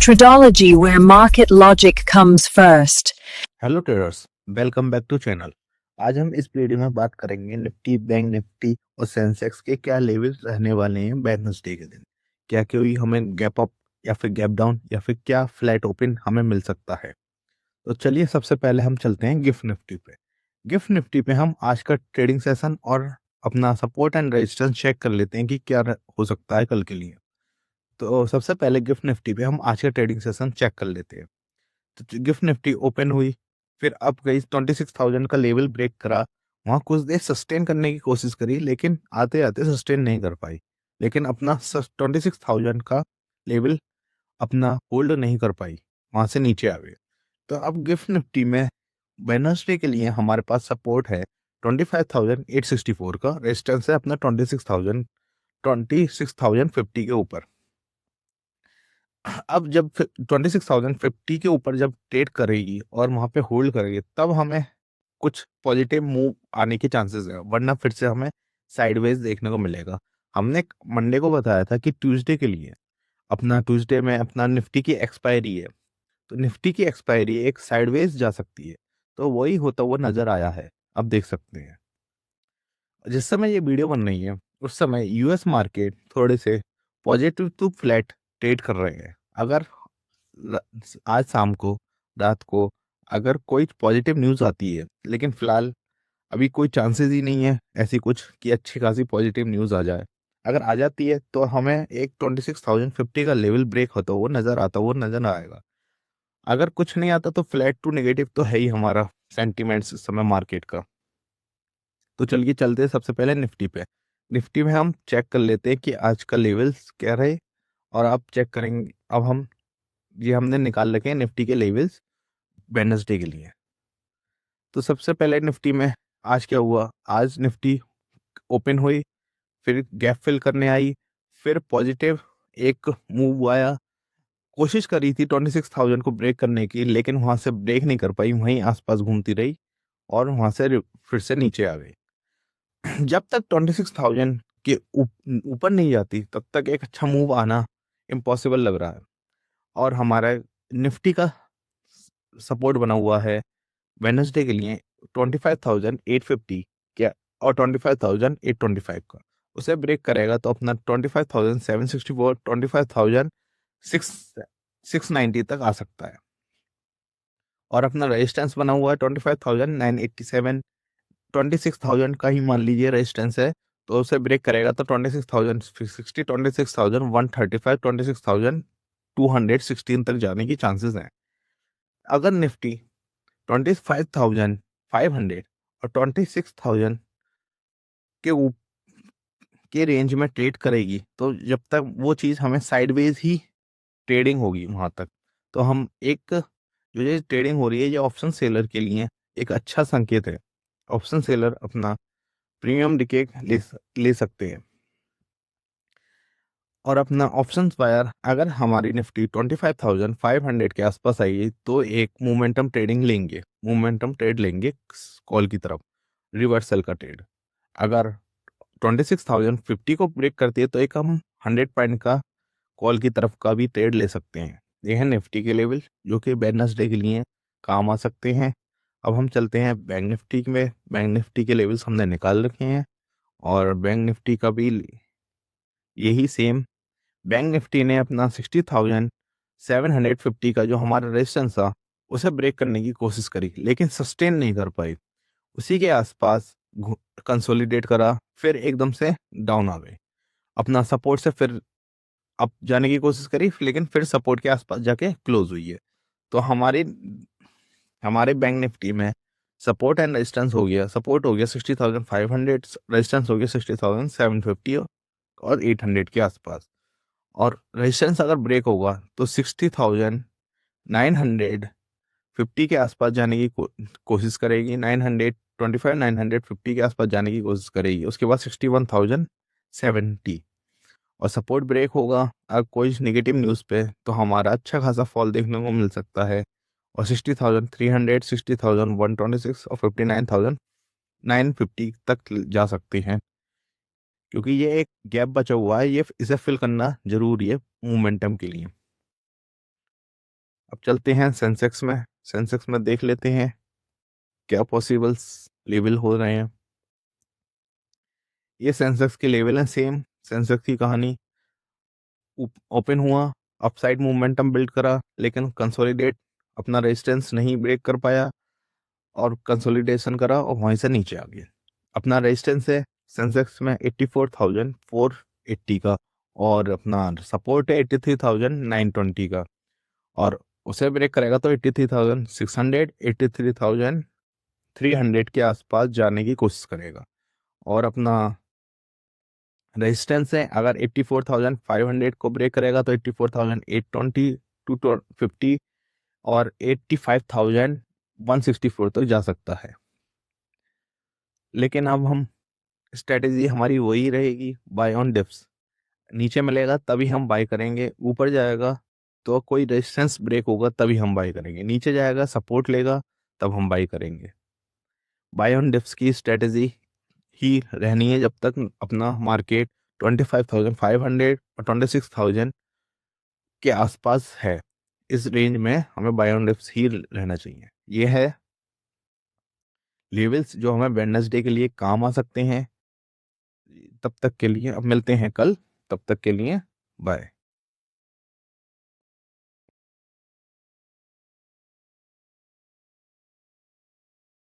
Tradology, where market logic comes first. Hello traders, welcome back to channel. आज हम इस video में बात करेंगे निफ्टी, बैंक निफ्टी और सेंसेक्स के क्या लेवल्स रहने वाले हैं वेडनेसडे के दिन। क्या कोई हमें गैप अप या फिर गैप डाउन या फिर क्या फ्लैट ओपन हमें मिल सकता है। तो चलिए सबसे पहले हम चलते हैं गिफ्ट निफ्टी पे। गिफ्ट निफ्टी पे हम आज का ट्रेडिंग सेशन और अपना सपोर्ट एंड रेजिस्टेंस चेक कर लेते हैं कि क्या हो सकता है कल के लिए। तो सबसे पहले गिफ्ट निफ्टी पे हम आज का ट्रेडिंग सेशन चेक कर लेते हैं। तो गिफ्ट निफ्टी ओपन हुई, फिर अप गई, 26,000 का लेवल ब्रेक करा। वहाँ कुछ देर सस्टेन करने की कोशिश करी, लेकिन आते आते सस्टेन नहीं कर पाई। लेकिन अपना 26,000 का लेवल अपना होल्ड नहीं कर पाई, वहाँ से नीचे आ गए। तो अब गिफ्ट निफ्टी में वेडनेसडे के लिए हमारे पास सपोर्ट है 25,864 का, रेजिस्टेंस है अपना 26,050 के ऊपर। अब जब 26,050 के ऊपर जब ट्रेड करेगी और वहां पे होल्ड करेगी, तब हमें कुछ पॉजिटिव मूव आने के चांसेस है, वरना फिर से हमें साइडवेज देखने को मिलेगा। हमने मंडे को बताया था कि ट्यूसडे के लिए अपना ट्यूसडे में अपना निफ्टी की एक्सपायरी है, तो निफ्टी की एक्सपायरी एक साइडवेज जा सकती है। तो वही होता हुआ नजर आया है, अब देख सकते हैं। जिस समय ये वीडियो बन रही है उस समय यूएस मार्केट थोड़े से पॉजिटिव टू फ्लैट ट्रेड कर रहे हैं। अगर र- आज शाम को, रात को अगर कोई पॉजिटिव न्यूज़ आती है, लेकिन फिलहाल अभी कोई चांसेस ही नहीं है ऐसी कुछ कि अच्छी खासी पॉजिटिव न्यूज़ आ जाए। अगर आ जाती है तो हमें एक 26,050 का लेवल ब्रेक होता हुआ नजर आएगा। अगर कुछ नहीं आता तो फ्लैट टू नेगेटिव तो है ही हमारा सेंटीमेंट्स इस समय मार्केट का। तो चलिए चलते हैं सबसे पहले निफ्टी पे। निफ्टी में हम चेक कर लेते हैं कि आज का लेवल्स क्या रहे, और आप चेक करेंगे। अब हम ये हमने निकाल रखे हैं निफ्टी के लेवल्स वेडनेसडे के लिए। तो सबसे पहले निफ्टी में आज क्या हुआ, आज निफ्टी ओपन हुई, फिर गैप फिल करने आई, फिर पॉजिटिव एक मूव आया। कोशिश करी थी 26,000 को ब्रेक करने की, लेकिन वहां से ब्रेक नहीं कर पाई, वहीं आसपास घूमती रही और वहां से फिर से नीचे आ गई। जब तक 26,000 के ऊपर नहीं जाती तब तक एक अच्छा मूव आना इम्पॉसिबल लग रहा है। और हमारा निफ्टी का सपोर्ट बना हुआ है वेडनेसडे के लिए 25,850 क्या, और 25,825 का। उसे ब्रेक करेगा तो अपना 25,764, 25,690 तक आ सकता है। और अपना रेजिस्टेंस बना हुआ है 25,987, 26,000 का ही मान लीजिए रेजिस्टेंस है। तो उसे ब्रेक करेगा तो 26,060, 26,135, 26,216 तक जाने की चांसेस हैं। अगर निफ्टी 25,500 और 26,000 के के रेंज में ट्रेड करेगी, तो जब तक वो चीज़ हमें साइडवेज ही ट्रेडिंग होगी वहां तक। तो हम एक जो ये ट्रेडिंग हो रही है ये ऑप्शन सेलर के लिए एक अच्छा संकेत है। ऑप्शन सेलर अपना प्रीमियम डिके ले सकते हैं। और अपना ऑप्शन बायर अगर हमारी निफ्टी 25,500 के आसपास आएगी तो एक मोमेंटम ट्रेड लेंगे कॉल की तरफ, रिवर्सल का ट्रेड। अगर 26,050 को ब्रेक करती है तो एक हम 100 पॉइंट का कॉल की तरफ का भी ट्रेड ले सकते हैं। ये है निफ्टी के लेवल जो कि वेडनेसडे के लिए काम आ सकते हैं। अब हम चलते हैं बैंक निफ्टी में। बैंक निफ्टी के लेवल्स हमने निकाल रखे हैं, और बैंक निफ्टी का भी यही सेम। बैंक निफ्टी ने अपना 60,750 का जो हमारा रेजिस्टेंस था उसे ब्रेक करने की कोशिश करी, लेकिन सस्टेन नहीं कर पाई। उसी के आसपास कंसोलिडेट करा, फिर एकदम से डाउन आ गए। अपना सपोर्ट से फिर अप जाने की कोशिश करी, लेकिन फिर सपोर्ट के आसपास जाके क्लोज हुई है। तो हमारे हमारे बैंक निफ्टी में सपोर्ट एंड रेजिस्टेंस हो गया, सपोर्ट हो गया 60,500, रेजिस्टेंस हो गया 60,750 और 800 के आसपास। और रेजिस्टेंस अगर ब्रेक होगा तो 60,950 के आसपास जाने की कोशिश करेगी, 925, 950 के आसपास जाने की कोशिश करेगी। उसके बाद 61,070 और सपोर्ट ब्रेक होगा अगर कोई नेगेटिव न्यूज़ पे, तो हमारा अच्छा खासा फॉल देखने को मिल सकता है। और 60,300, 60,126 और 59,950 तक जा सकते हैं, क्योंकि ये एक गैप बचा हुआ है, ये इसे फिल करना जरूरी है मोमेंटम के लिए। अब चलते हैं सेंसेक्स में। सेंसेक्स में देख लेते हैं क्या पॉसिबल्स लेवल हो रहे हैं। ये सेंसेक्स के लेवल हैं सेम। सेंसेक्स की कहानी, ओपन हुआ, अपसाइड मोमेंटम बिल्ड करा, लेकिन कंसोलिडेट अपना रेजिस्टेंस नहीं ब्रेक कर पाया और कंसोलिडेशन करा और वहीं से नीचे आ गया। अपना रेजिस्टेंस है सेंसेक्स में 84,480 का, और अपना सपोर्ट है 83,920 का, और उसे ब्रेक करेगा तो 83,600, 83,300 के आसपास जाने की कोशिश करेगा। और अपना रेजिस्टेंस है, अगर 84,500 को ब्रेक करेगा तो 84,820 टू 50 और 85,164 तक जा सकता है। लेकिन अब हम स्ट्रेटेजी हमारी वही रहेगी, बाय ऑन डिप्स। नीचे मिलेगा तभी हम बाय करेंगे, ऊपर जाएगा तो कोई रेजिस्टेंस ब्रेक होगा तभी हम बाय करेंगे, नीचे जाएगा सपोर्ट लेगा तब हम बाय करेंगे। बाय ऑन डिप्स की स्ट्रेटेजी ही रहनी है जब तक अपना मार्केट 25,500 और 26,000 के आसपास है। इस रेंज में हमें बाय ऑन डिप्स ही रहना चाहिए। ये है लेवल्स जो हमें वेडनेसडे के लिए काम आ सकते हैं। तब तक के लिए अब मिलते हैं कल, तब तक के लिए बाय।